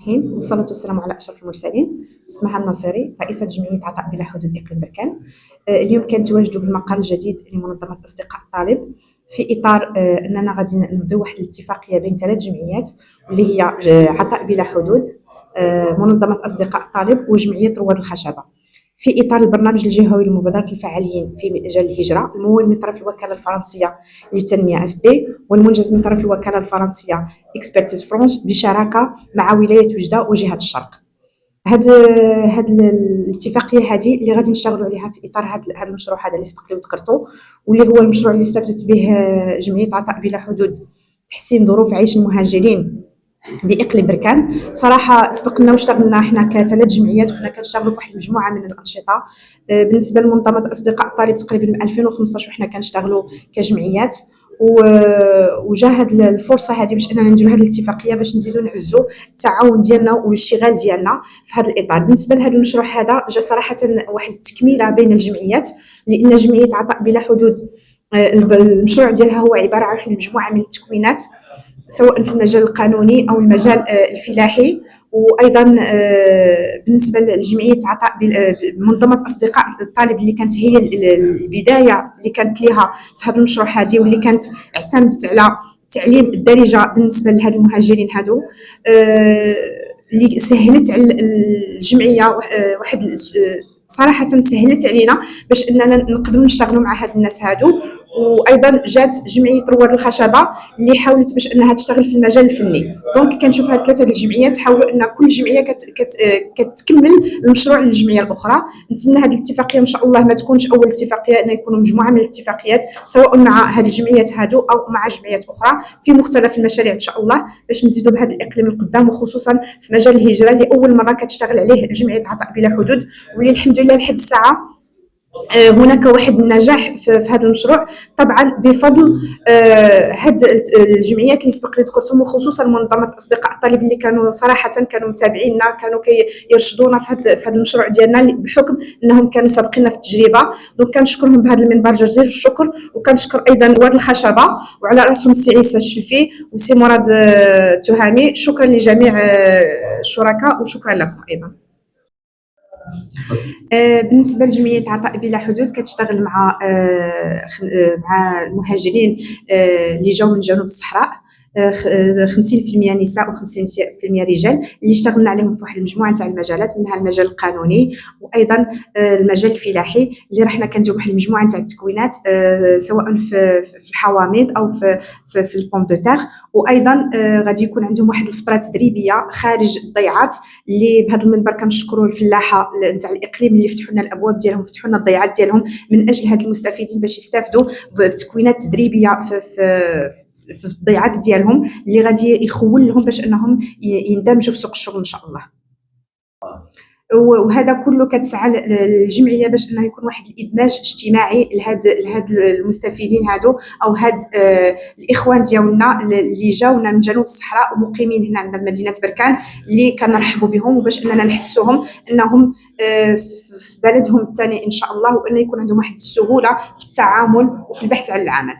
الرحيم، والصلاة والسلام على أشرف المرسلين. اسمها الناصري، رئيسة جمعية عطاء بلا حدود إقليم بركان. اليوم كنتواجدوا بالمقال الجديد لمنظمة أصدقاء الطالب في إطار أننا غادي نبداو واحد الاتفاقية بين 3 جمعيات اللي هي عطاء بلا حدود، منظمة أصدقاء الطالب، وجمعية رواد الخشبة، في إطار البرنامج الجهوي لمبادرة الفعاليين في مجال الهجرة، الممول من طرف الوكالة الفرنسية للتنمية FD، والمنجز من طرف الوكالة الفرنسية إكسبرتيز فرانس، بشراكة مع ولاية وجدة وجهة الشرق. هاد الاتفاقية هذه اللي غادي نشتغلوا عليها في إطار هذا المشروع هذا اللي سبق لي وذكرته، واللي هو المشروع اللي استفدت به جمعية عطاء بلا حدود، تحسين ظروف عيش المهاجرين بإقليم بركان. صراحة سبقنا واشتغلنا احنا ك3 جمعيات، كنا كنشتغلوا في واحد المجموعة من الأنشطة. بالنسبة لمنظمة أصدقاء الطالب تقريبا من 2015 وحنا كنشتغلوا كجمعيات، وجا هاد الفرصه هذه باش اننا نديروا هذه الاتفاقيه باش نزيدوا نعزوا التعاون ديالنا والاشتغال ديالنا في هذا الاطار. بالنسبه لهذا المشروع هذا جا صراحه واحد التكميله بين الجمعيات، لان جمعيه عطاء بلا حدود المشروع ديالها هو عباره عن مجموعه من التكوينات، سواء في المجال القانوني او المجال الفلاحي. وايضا بالنسبه لجمعيه عطاء منظمه اصدقاء الطالب اللي كانت هي البدايه اللي كانت ليها في هذا المشروع هذه، واللي كانت اعتمدت على تعليم الدارجه بالنسبه لهاد المهاجرين هادو، اللي سهلت على الجمعيه واحد صراحه سهلت علينا باش اننا نقدروا نشتغلوا مع هاد الناس هادو. وايضا جات جمعيه رواد الخشبه اللي حاولت باش انها تشتغل في المجال الفني. دونك كنشوف هاد 3 الجمعيات حاولوا ان كل جمعيه كتكمل المشروع للجمعيه الاخرى. نتمنى هذه الاتفاقيه ان شاء الله ما تكونش اول اتفاقيه، ان يكونوا مجموعه من الاتفاقيات سواء مع هذه الجمعيات هادو او مع جمعيات اخرى في مختلف المشاريع ان شاء الله، باش نزيدوا بهذا الاقليم القدام، وخصوصا في مجال الهجره اللي اول مره كتشتغل عليه جمعيه عطاء بلا حدود، واللي الحمد لله لحد الساعه هناك واحد النجاح في هذا المشروع، طبعا بفضل هاد الجمعيات اللي سبق لي ذكرتهم، وخصوصا منظمه اصدقاء الطالب اللي كانوا صراحه كانوا متابعيننا، كانوا كيرشدونا في هذا المشروع ديالنا بحكم انهم كانوا سابقيننا في التجربه. دونك كنشكرهم بهذا المنبر جزيل الشكر، وكنشكر ايضا رواد الخشبه وعلى راسهم السي عيسى الشلفي وسي مراد تهامي. شكرا لجميع الشركاء وشكرا لكم ايضا. بالنسبه لجمعيه عطاء بلا حدود كتشتغل مع المهاجرين اللي جاوا من جنوب الصحراء، 50% نساء و50% رجال، اللي اشتغلنا عليهم في واحد المجموعه تاع المجالات، منها المجال القانوني وايضا المجال الفلاحي، اللي رحنا كنديروا واحد المجموعه تاع التكوينات سواء في الحوامض او في البوم دو تيغ. وايضا غادي يكون عندهم واحد الفتره تدريبيه خارج الضيعات، اللي بهذا المنبر كنشكروا الفلاحه نتاع الاقليم اللي فتحوا لنا الابواب ديالهم، فتحوا لنا الضيعات ديالهم من اجل هاد المستفيدين باش يستافدوا بتكوينات تدريبيه في الضيعات ديالهم، اللي غادي يخول لهم باش انهم يندمجوا في سوق الشغل ان شاء الله. وهذا كله كتسعى الجمعيه باش انه يكون واحد الادماج اجتماعي لهاد المستفيدين هادو، او هاد الاخوان ديالنا اللي جاونا من جنوب الصحراء ومقيمين هنا عندنا في مدينه بركان، اللي كنرحبوا بهم وباش اننا نحسوهم انهم في بلدهم الثاني ان شاء الله، وان يكون عندهم واحد السهوله في التعامل وفي البحث عن العمل.